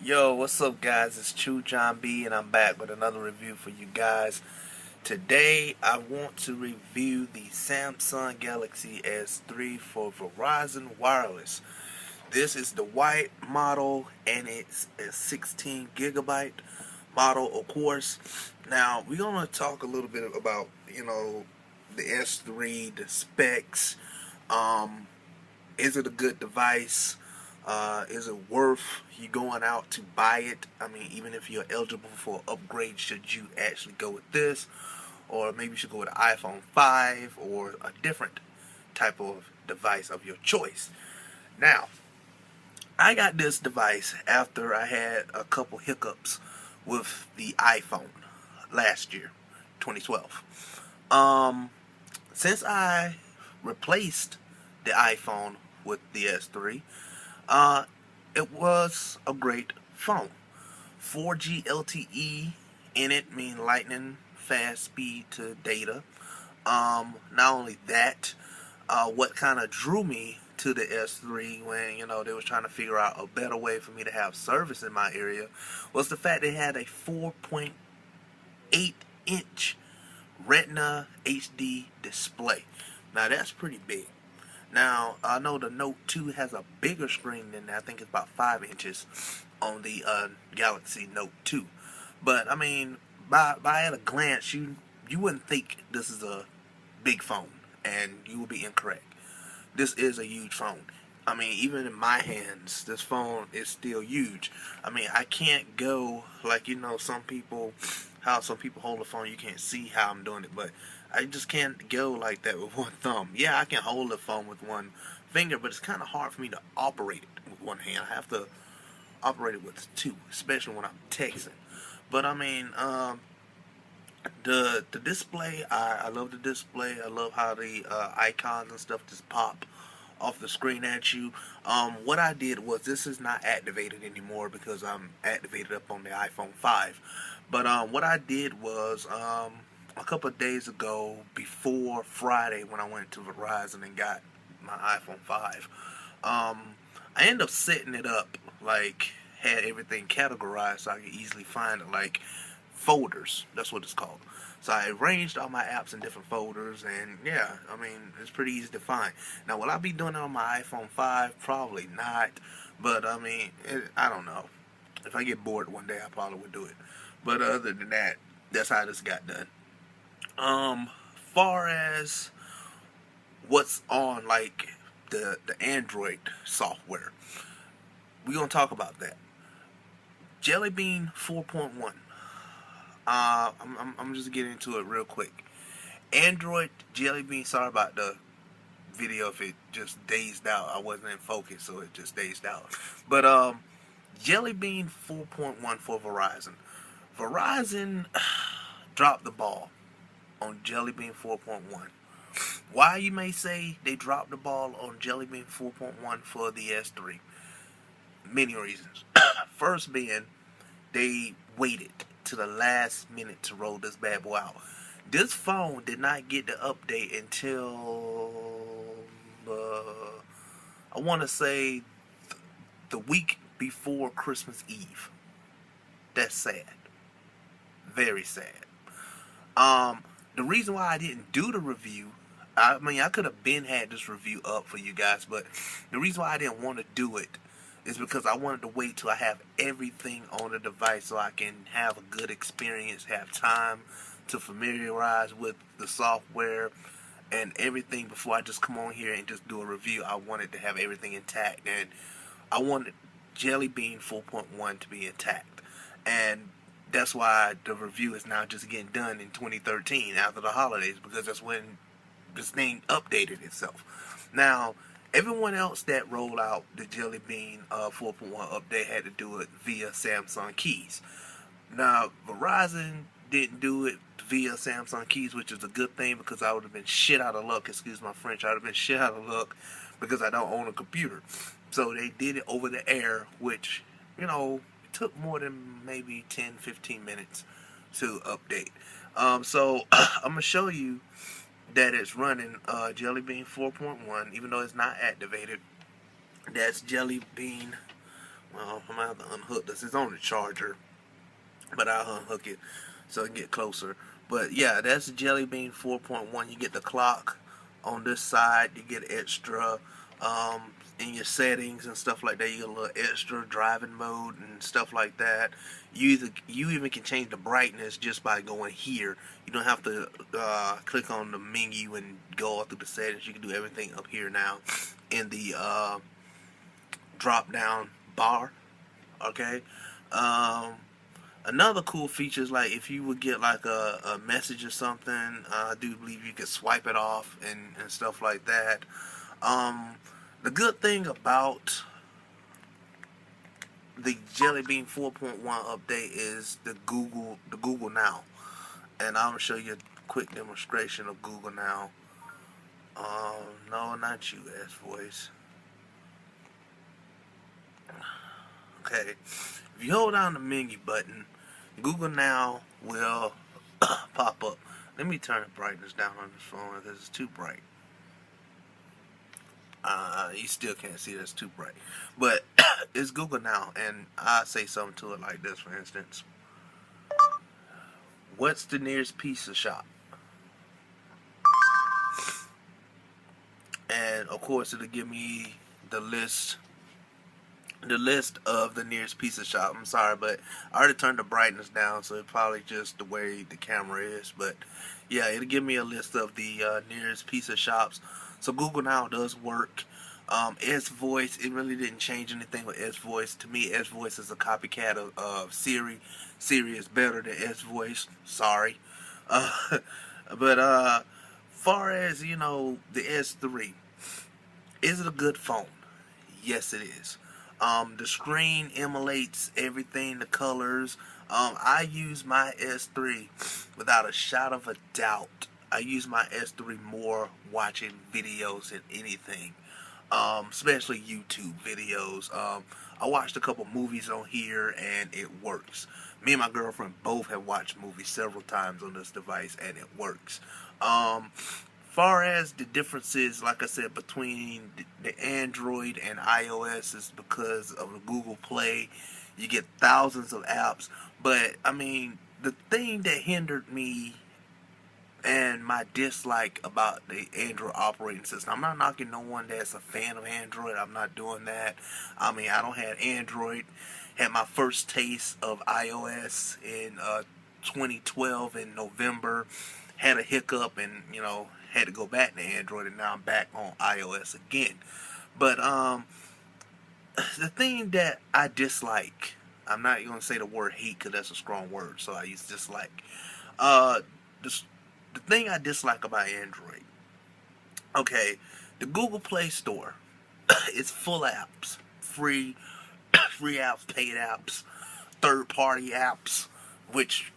Yo, what's up, guys? It's True John B, and I'm back with another review for you guys. Today, I want to review the Samsung Galaxy S3 for Verizon Wireless. This is the white model, and it's a 16 gigabyte model, of course. Now, we're gonna talk a little bit about the S3, the specs. Um, is it a good device? Is it worth you going out to buy it? I mean, even if you're eligible for an upgrade, should you actually go with this? Or maybe you should go with an iPhone 5 or a different type of device of your choice. Now, I got this device after I had a couple hiccups with the iPhone last year, 2012. Since I replaced the iPhone with the S3, uh, it was a great phone. 4G LTE in it, mean lightning fast speed to data. Not only that, what kind of drew me to the S3 when they was trying to figure out a better way for me to have service in my area was the fact they had a 4.8-inch Retina HD display. Now that's pretty big. Now, I know the Note 2 has a bigger screen than that. I think it's about 5 inches on the Galaxy Note 2. But, I mean, by at a glance, you wouldn't think this is a big phone, and you would be incorrect. This is a huge phone. I mean, even in my hands, this phone is still huge. I mean, I can't go like, how some people hold the phone, you can't see how I'm doing it, but I just can't go like that with one thumb. Yeah, I can hold the phone with one finger, but it's kind of hard for me to operate it with one hand. I have to operate it with two, especially when I'm texting. But I mean, the display, I love the display. I love how the icons and stuff just pop off the screen at you. What I did was, this is not activated anymore because I'm activated up on the iPhone 5. But what I did was, a couple of days ago, before Friday, when I went to Verizon and got my iPhone 5, I ended up setting it up, like, had everything categorized so I could easily find it, like folders. That's what it's called. So I arranged all my apps in different folders, and yeah, I mean, it's pretty easy to find. Now, will I be doing it on my iPhone 5? Probably not, but I mean, I don't know. If I get bored one day, I probably would do it. But other than that, that's how this got done. Far as what's on, like, the Android software, we're gonna talk about that. Jelly Bean 4.1. I'm just getting into it real quick. Android Jelly Bean. Sorry about the video if it just dazed out. I wasn't in focus, so it just dazed out. But Jelly Bean 4.1 for Verizon. Verizon dropped the ball on Jelly Bean 4.1. Why, you may say, they dropped the ball on Jelly Bean 4.1 for the S3? Many reasons. First being, they waited to the last minute to roll this bad boy out. This phone did not get the update until I want to say the week before Christmas Eve. That's sad. Very sad. The reason why I didn't do the review, I mean, I could have been had this review up for you guys, but the reason why I didn't want to do it is because I wanted to wait till I have everything on the device so I can have a good experience, have time to familiarize with the software and everything before I just come on here and just do a review. I wanted to have everything intact, and I wanted Jelly Bean 4.1 to be intact. And that's why the review is now just getting done in 2013 after the holidays, because that's when this thing updated itself. Now, everyone else that rolled out the Jelly Bean 4.1 update had to do it via Samsung Keys. Now, Verizon didn't do it via Samsung Keys, which is a good thing, because I would have been shit out of luck, excuse my French, I would have been shit out of luck because I don't own a computer. So they did it over the air, which, took more than maybe 10-15 minutes to update. So I'm going to show you that it's running Jelly Bean 4.1, even though it's not activated. That's Jelly Bean Well, I'm gonna have to unhook this. It's on the charger, but I'll unhook it so I can get closer. But yeah, that's Jelly Bean 4.1. You get the clock on this side. You get extra in your settings and stuff like that. You get a little extra driving mode and stuff like that. You even can change the brightness just by going here. You don't have to click on the menu and go all through the settings. You can do everything up here now in the drop down bar. Okay. Another cool feature is like if you would get like a message or something, I do believe you could swipe it off and stuff like that. The good thing about the Jelly Bean 4.1 update is the Google Now, and I'm gonna show you a quick demonstration of Google Now. No, not you, S Voice. Okay, if you hold down the menu button, Google Now will pop up. Let me turn the brightness down on this phone because it's too bright. You still can't see that's too bright. But it's Google Now, and I say something to it like this, for instance. What's the nearest pizza shop? And of course it'll give me the list of the nearest pizza shop. I'm sorry, but I already turned the brightness down, so it's probably just the way the camera is. But yeah, it'll give me a list of the nearest pizza shops. So Google Now does work. S Voice, it really didn't change anything with S Voice. To me, S Voice is a copycat of Siri. Siri is better than S Voice. Sorry. But far as you know, the S3, is it a good phone? Yes, it is. The screen emulates everything, the colors. I use my S3 without a shot of a doubt. I use my S3 more watching videos than anything, especially YouTube videos. I watched a couple movies on here and it works. Me and my girlfriend both have watched movies several times on this device and it works. Far as the differences, like I said, between the Android and iOS is because of the Google Play. You get thousands of apps, but I mean, the thing that hindered me and my dislike about the Android operating system, I'm not knocking no one that's a fan of Android. I'm not doing that. I mean, I don't have Android. Had my first taste of iOS in 2012 in November. Had a hiccup and, had to go back to Android, and now I'm back on iOS again. But the thing that I dislike, I'm not going to say the word hate because that's a strong word, so I use dislike. The thing I dislike about Android, okay, the Google Play Store is full of apps, free apps, paid apps, third-party apps, which,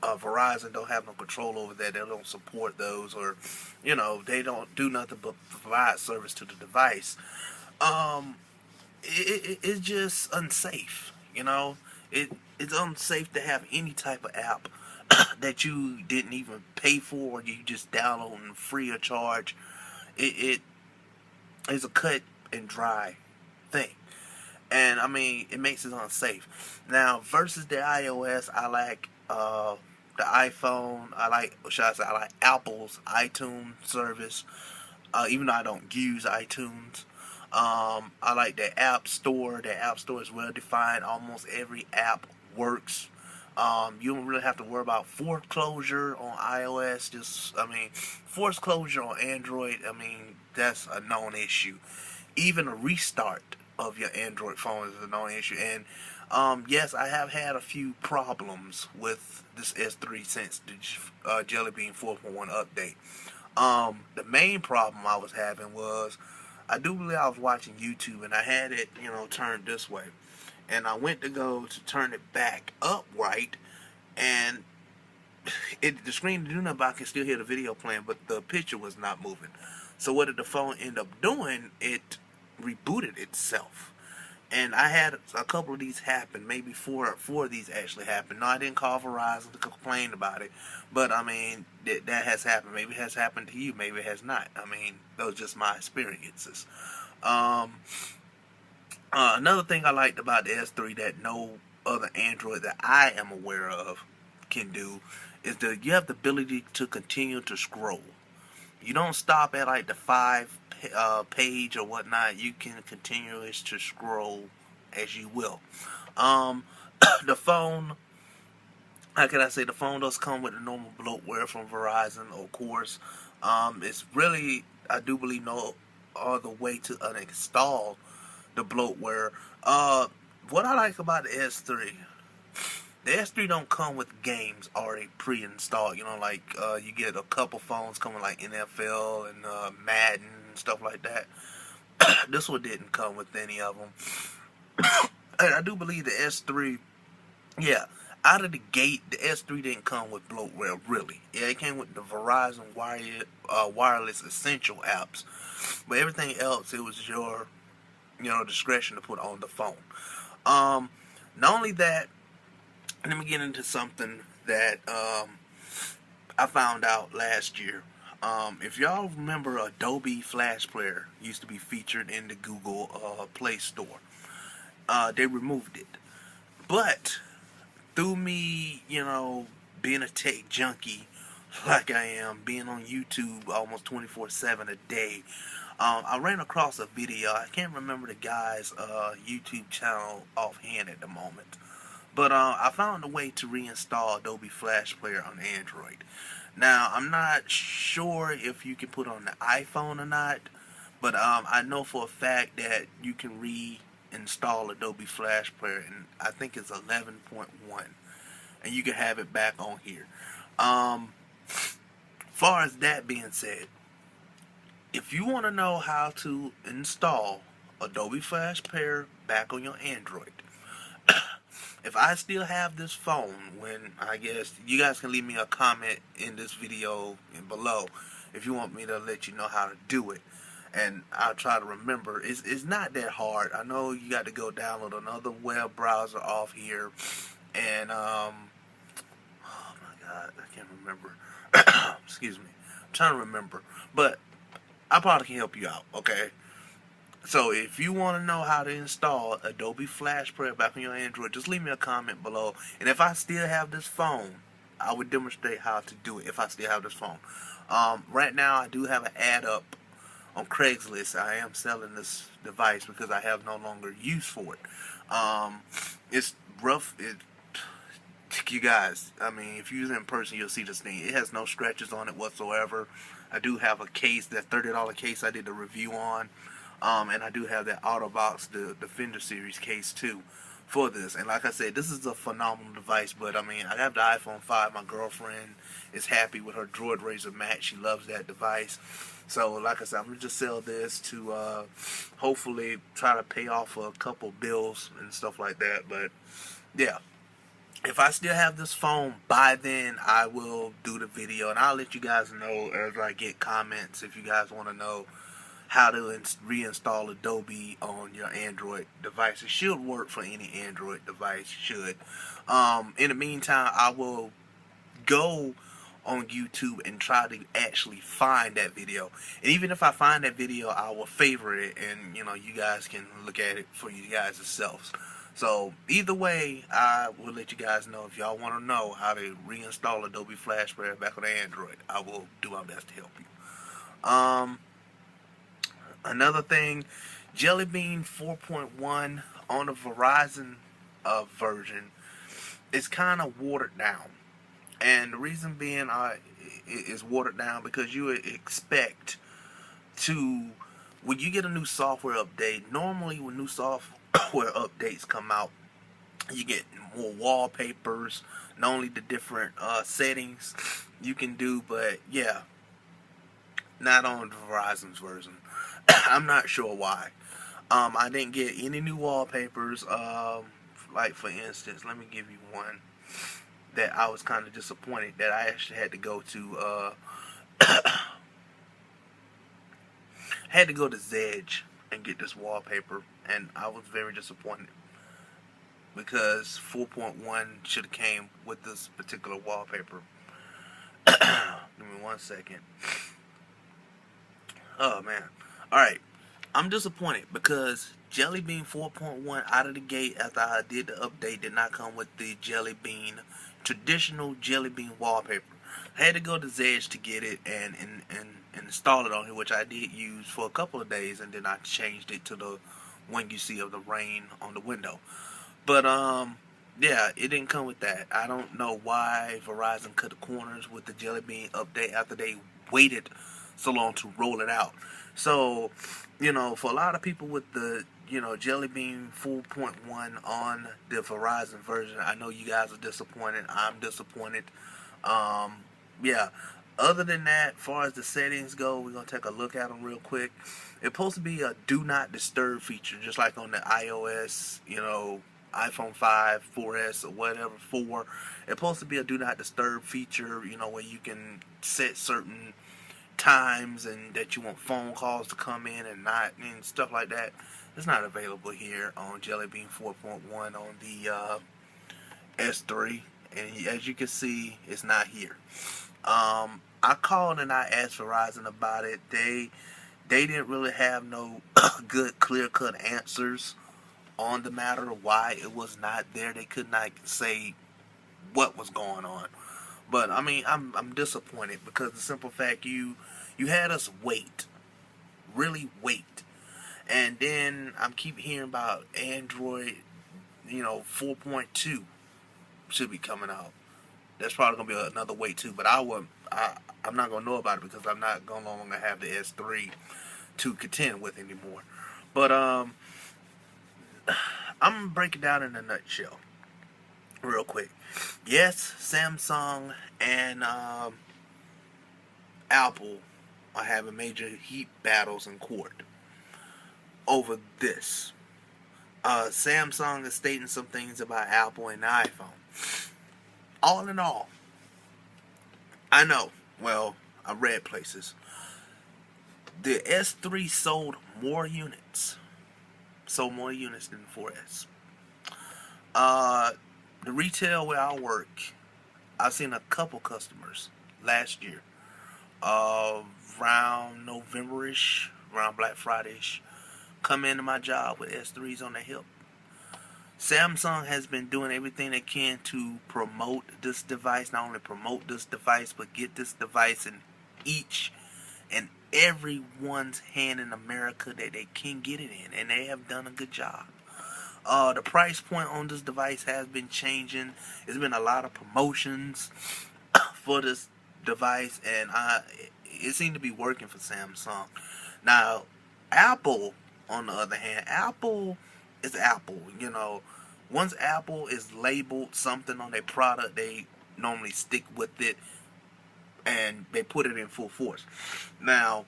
Verizon don't have no control over that. They don't support those, or they don't do nothing but provide service to the device. It's just unsafe. It's unsafe to have any type of app that you didn't even pay for, or you just download free of charge. It is a cut and dry thing. And I mean, it makes it unsafe. Now, versus the iOS, I like the iPhone. I like Apple's iTunes service. Even though I don't use iTunes, I like the App Store. The App Store is well defined. Almost every app works. You don't really have to worry about force closure on iOS. Force closure on Android, that's a known issue. Even a restart of your Android phone is a known issue. And yes, I have had a few problems with this S3 since the Jelly Bean 4.1 update. The main problem I was having was, I do believe I was watching YouTube and I had it, turned this way. And I went to go to turn it back upright, and the screen didn't do nothing, but I can still hear the video playing, but the picture was not moving. So what did the phone end up doing? It rebooted itself. And I had a couple of these happen, maybe four of these actually happened. No, I didn't call Verizon to complain about it, but that has happened. Maybe it has happened to you, maybe it has not. Those are just my experiences. Another thing I liked about the S3 that no other Android that I am aware of can do is that you have the ability to continue to scroll. You don't stop at like the page or whatnot. You can continue to scroll as you will. Um, the phone, how can I say, the phone does come with the normal bloatware from Verizon, of course. It's really, I do believe, no other way to uninstall the bloatware. Uh, what I like about the S3 don't come with games already pre-installed. You know, like you get a couple phones coming like NFL and Madden and stuff like that. This one didn't come with any of them. And I do believe the S3, yeah, out of the gate, the S3 didn't come with bloatware, really. Yeah, it came with the Verizon wireless essential apps. But everything else, it was your, discretion to put on the phone. Um, Not only that, let me get into something that I found out last year. If y'all remember, Adobe Flash Player used to be featured in the Google Play Store. They removed it. But through me, being a tech junkie like I am, being on YouTube almost 24/7 a day, I ran across a video. I can't remember the guy's YouTube channel offhand at the moment. But I found a way to reinstall Adobe Flash Player on Android. Now, I'm not sure if you can put it on the iPhone or not, but I know for a fact that you can reinstall Adobe Flash Player, and I think it's 11.1, and you can have it back on here. Far as that being said, if you want to know how to install Adobe Flash Player back on your Android, if I still have this phone, when I guess you guys can leave me a comment in this video and below if you want me to let you know how to do it, and I'll try to remember. It's not that hard. I know you got to go download another web browser off here, and oh my god, I can't remember. Excuse me, I'm trying to remember, but I probably can help you out. Okay. So if you want to know how to install Adobe Flash Player back on your Android, just leave me a comment below. And if I still have this phone, I would demonstrate how to do it if I still have this phone. Right now, I do have an ad up on Craigslist. I am selling this device because I have no longer use for it. It's rough. You guys, I mean, if you're in person, you'll see this thing. It has no scratches on it whatsoever. I do have a case, that $30 case I did a review on. And I do have that Autobox, the Defender series case too, for this. And like I said, this is a phenomenal device. But I mean, I have the iPhone 5. My girlfriend is happy with her Droid Razr Max. She loves that device. So like I said, I'm gonna just sell this to hopefully try to pay off a couple bills and stuff like that. But yeah. If I still have this phone by then, I will do the video, and I'll let you guys know as I get comments if you guys want to know how to reinstall Adobe on your Android device. It should work for any Android device, should. In the meantime, I will go on YouTube and try to actually find that video. And even if I find that video, I will favorite it, and you guys can look at it for you guys yourselves. So either way, I will let you guys know. If y'all want to know how to reinstall Adobe Flash Player back on Android, I will do my best to help you. Another thing, Jelly Bean 4.1 on the Verizon version is kind of watered down. And the reason being is watered down because you would expect to, when you get a new software update, normally when new software updates come out, you get more wallpapers, not only the different settings you can do, but yeah, not on Verizon's version. I'm not sure why. I didn't get any new wallpapers. Like for instance, let me give you one that I was kind of disappointed that I actually had to go to Zedge and get this wallpaper, and I was very disappointed because 4.1 should have came with this particular wallpaper. Give me 1 second. Oh man. Alright. I'm disappointed because Jelly Bean 4.1 out of the gate after I did the update did not come with the Jelly Bean traditional Jelly Bean wallpaper. I had to go to Zedge to get it and install it on here, which I did use for a couple of days, and then I changed it to the one you see of the rain on the window. But yeah, it didn't come with that. I don't know why Verizon cut the corners with the Jelly Bean update after they waited so long to roll it out. So, for a lot of people with the, Jelly Bean 4.1 on the Verizon version, I know you guys are disappointed. I'm disappointed. Um, yeah. Other than that, as far as the settings go, we're going to take a look at them real quick. It's supposed to be a do not disturb feature, just like on the iOS, iPhone 5, 4S, or whatever, 4. It's supposed to be a do not disturb feature, where you can set certain times and that you want phone calls to come in and not, and stuff like that. It's not available here on Jelly Bean 4.1 on the S3. And as you can see, it's not here. I called and I asked Verizon about it. They didn't really have no good clear-cut answers on the matter of why it was not there. They could not say what was going on. But I mean, I'm disappointed because the simple fact you had us wait, really wait, and then I'm keep hearing about Android, 4.2 should be coming out. That's probably gonna be another wait too. But I'm not gonna know about it because I'm not gonna no longer have the S3 to contend with anymore. But I'm gonna break it down in a nutshell, real quick. Yes, Samsung and Apple are having major heat battles in court over this. Samsung is stating some things about Apple and the iPhone. All in all, I know, well, I read places. The S3 sold more units than the 4S. The retail where I work, I've seen a couple customers last year, around November-ish, around Black Friday-ish, come into my job with S3s on the hip. Samsung has been doing everything they can to promote this device, not only promote this device, but get this device in each and everyone's hand in America that they can get it in, and they have done a good job. The price point on this device has been changing. There's been a lot of promotions for this device, and it seemed to be working for Samsung. Now, Apple, on the other hand, Apple is Apple. Once Apple is labeled something on their product, they normally stick with it and they put it in full force. Now,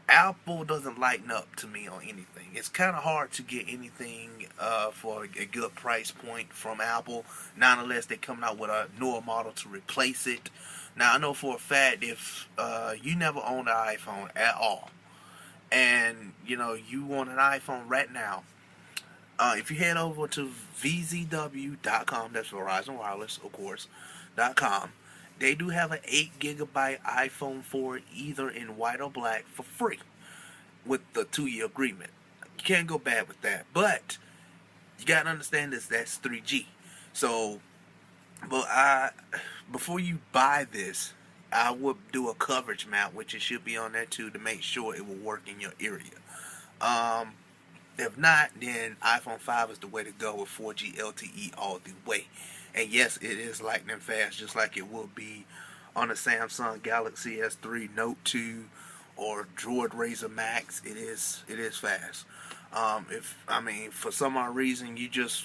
Apple doesn't lighten up to me on anything. It's kind of hard to get anything for a good price point from Apple, not unless they're coming out with a newer model to replace it. Now, I know for a fact if you never owned an iPhone at all, and you want an iPhone right now, if you head over to vzw.com, that's Verizon Wireless, of course, .com, they do have an 8GB iPhone 4 either in white or black for free with the 2-year agreement. You can't go bad with that. But you got to understand this, that's 3G. So, before you buy this, I would do a coverage map, which it should be on there too, to make sure it will work in your area. If not, then iPhone 5 is the way to go with 4G LTE all the way. And yes, it is lightning fast, just like it will be on the Samsung Galaxy S3 Note 2 or Droid Razr Max. It is fast. For some odd reason you just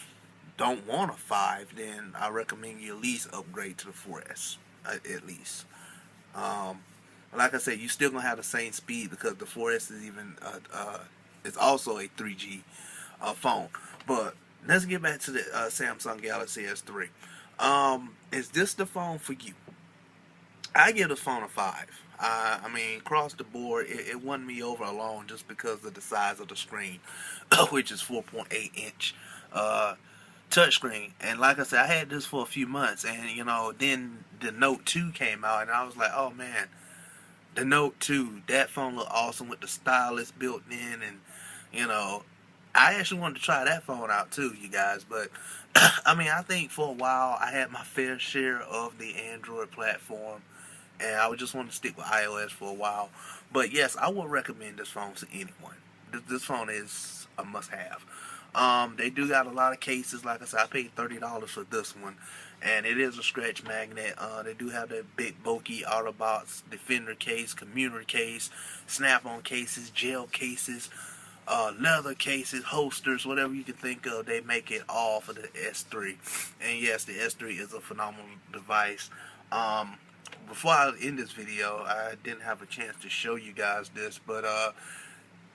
don't want a 5, then I recommend you at least upgrade to the 4S, at least. Like I said, you still gonna have the same speed because the 4S is even it's also a 3G phone. But let's get back to the Samsung Galaxy S3. Is this the phone for you? I give the phone a 5. Across the board, it won me over alone just because of the size of the screen, which is 4.8 inch touchscreen. And like I said, I had this for a few months, and then the Note 2 came out, and I was like, oh man, the Note 2, that phone looked awesome with the stylus built in, and You know, I actually wanted to try that phone out too, you guys. But I mean, I think for a while I had my fair share of the Android platform, and I would just want to stick with iOS for a while. But yes, I would recommend this phone to anyone. This phone is a must-have. They do got a lot of cases. Like I said, I paid $30 for this one, and it is a scratch magnet. They do have that big bulky Autobots Defender case, commuter case, snap-on cases, gel cases, leather cases, holsters, whatever you can think of. They make it all for the S3. And yes, the S3 is a phenomenal device. Before I end this video, I didn't have a chance to show you guys this, but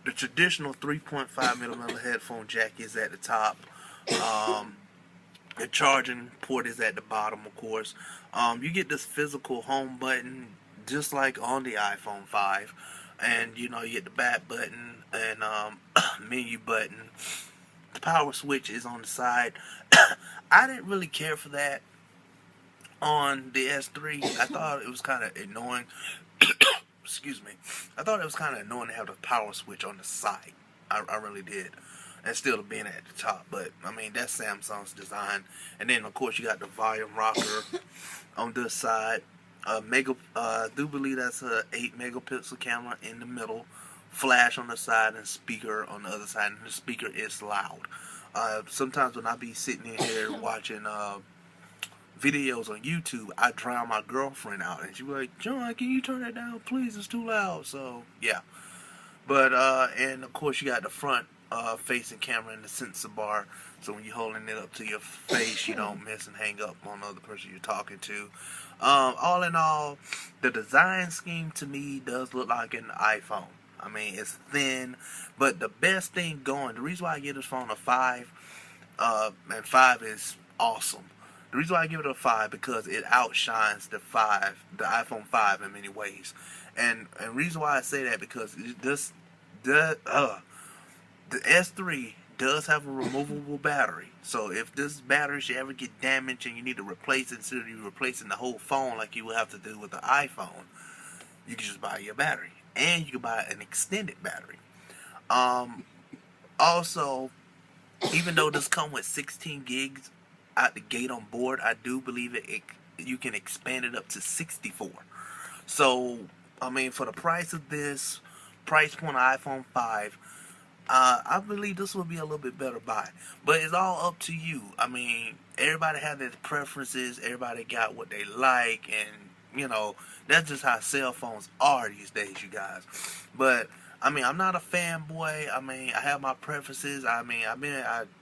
the traditional 3.5 millimeter headphone jack is at the top. The charging port is at the bottom, of course. You get this physical home button just like on the iPhone 5, and you get the back button and menu button. The power switch is on the side. I didn't really care for that on the S3. I thought it was kind of annoying. Excuse me. I thought it was kind of annoying to have the power switch on the side. I really did. And still being at the top. But, I mean, that's Samsung's design. And then, of course, you got the volume rocker on this side. I do believe that's a 8 megapixel camera in the middle. Flash on the side and speaker on the other side. And the speaker is loud. Sometimes when I be sitting in here watching videos on YouTube, I drown my girlfriend out, and she be like, "John, can you turn that down, please? It's too loud." So yeah, but and of course you got the front facing camera and the sensor bar, so when you're holding it up to your face, you don't miss and hang up on the other person you're talking to. All in all, the design scheme to me does look like an iPhone. I mean, it's thin, but the best thing going, the reason why I give this phone a 5, and 5 is awesome. The reason why I give it a 5 because it outshines the iPhone 5 in many ways. And the reason why I say that because the S3 does have a removable battery. So if this battery should ever get damaged and you need to replace it instead of you replacing the whole phone like you would have to do with the iPhone, you can just buy your battery. And you can buy an extended battery. Also, even though this comes with 16 gigs out the gate on board, I do believe you can expand it up to 64. So, I mean, for the price of this, price point of iPhone 5, I believe this will be a little bit better buy. But it's all up to you. I mean, everybody has their preferences. Everybody got what they like. And, that's just how cell phones are these days, you guys. But, I mean, I'm not a fanboy. I mean, I have my preferences. I mean, I've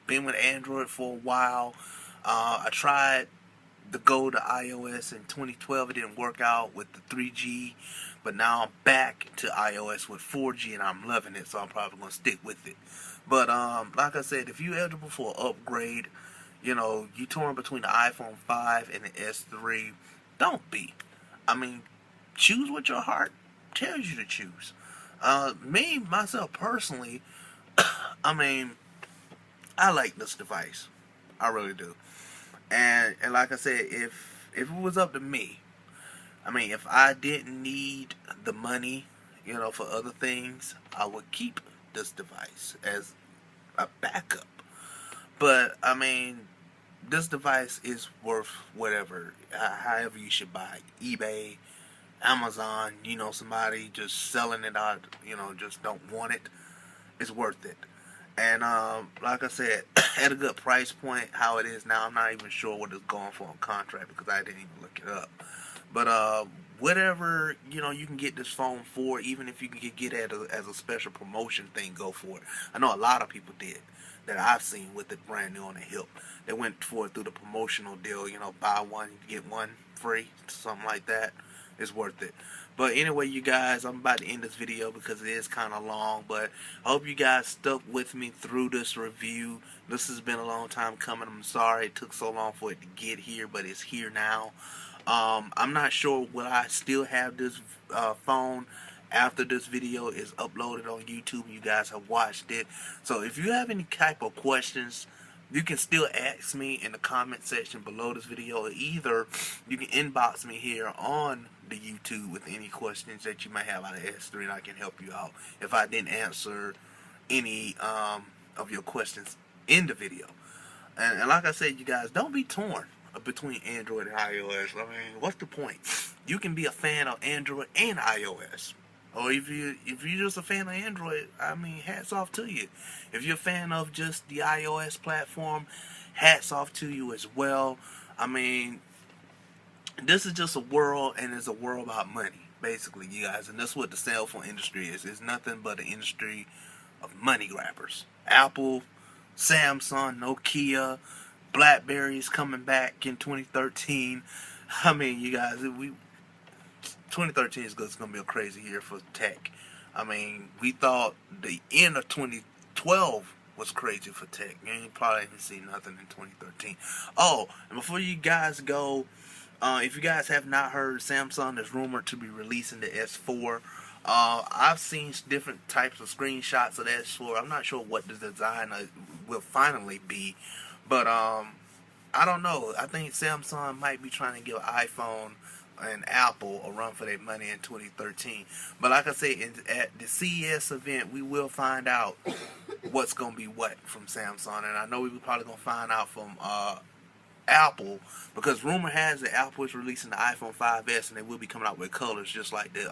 been with Android for a while. I tried to go to iOS in 2012. It didn't work out with the 3G, but now I'm back to iOS with 4G, and I'm loving it, so I'm probably going to stick with it. But like I said, if you're eligible for an upgrade, you torn between the iPhone 5 and the S3, don't be. I mean, choose what your heart tells you to choose. Myself personally, I mean, I like this device. I really do. And like I said, if it was up to me, I mean, if I didn't need the money, for other things, I would keep this device as a backup. But, I mean, this device is worth whatever, however you should buy it. eBay, Amazon, somebody just selling it out, just don't want it. It's worth it. And like I said, at a good price point, how it is now, I'm not even sure what it's going for on contract because I didn't even look it up. But whatever you can get this phone for, even if you can get it as a special promotion thing, go for it. I know a lot of people did that I've seen with it brand new on the hip. They went for it through the promotional deal, buy one get one free, something like that. It's worth it. But anyway, you guys, I'm about to end this video because it is kind of long. But I hope you guys stuck with me through this review. This has been a long time coming. I'm sorry it took so long for it to get here, but it's here now. I'm not sure will I still have this phone after this video is uploaded on YouTube. You guys have watched it. So if you have any type of questions, you can still ask me in the comment section below this video, or either you can inbox me here on the YouTube with any questions that you may have out of S3, and I can help you out if I didn't answer any of your questions in the video. And like I said, you guys, don't be torn between Android and iOS. I mean, what's the point? You can be a fan of Android and iOS. Or if you're just a fan of Android, I mean, hats off to you. If you're a fan of just the iOS platform, hats off to you as well. I mean, this is just a world, and it's a world about money, basically, you guys. And that's what the cell phone industry is. It's nothing but an industry of money grabbers. Apple, Samsung, Nokia, BlackBerry's coming back in 2013. I mean, you guys, 2013 is going to be a crazy year for tech. I mean, we thought the end of 2012 was crazy for tech. You probably didn't see nothing in 2013. Oh, and before you guys go, if you guys have not heard, Samsung is rumored to be releasing the S4. I've seen different types of screenshots of the S4. I'm not sure what the design will finally be, but I don't know. I think Samsung might be trying to give iPhone and Apple a run for their money in 2013. But like I said, at the CES event, we will find out what's going to be what from Samsung. And I know we're probably going to find out from Apple, because rumor has that Apple is releasing the iPhone 5S, and they will be coming out with colors just like the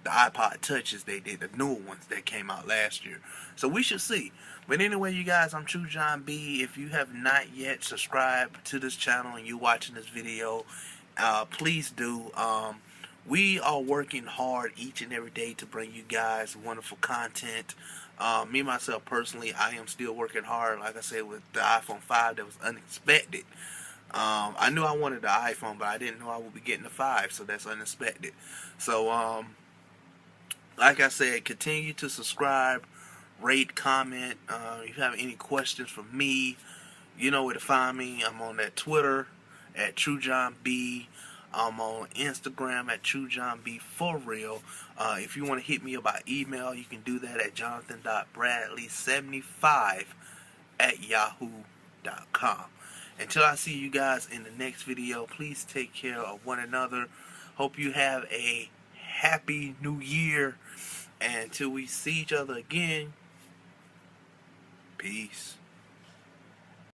iPod Touches they did, the newer ones that came out last year. So we should see. But anyway, you guys, I'm True John B. If you have not yet subscribed to this channel and you're watching this video, please do. We are working hard each and every day to bring you guys wonderful content. Me, myself, personally, I am still working hard. Like I said, with the iPhone 5, that was unexpected. I knew I wanted the iPhone, but I didn't know I would be getting the 5, so that's unexpected. So, like I said, continue to subscribe, rate, comment. If you have any questions for me, you know where to find me. I'm on that Twitter at TrueJohnB. I'm on Instagram at TrueJohnB4Real. If you want to hit me up by email, you can do that at jonathan.bradley75@yahoo.com. Until I see you guys in the next video, please take care of one another. Hope you have a happy new year. And until we see each other again, peace.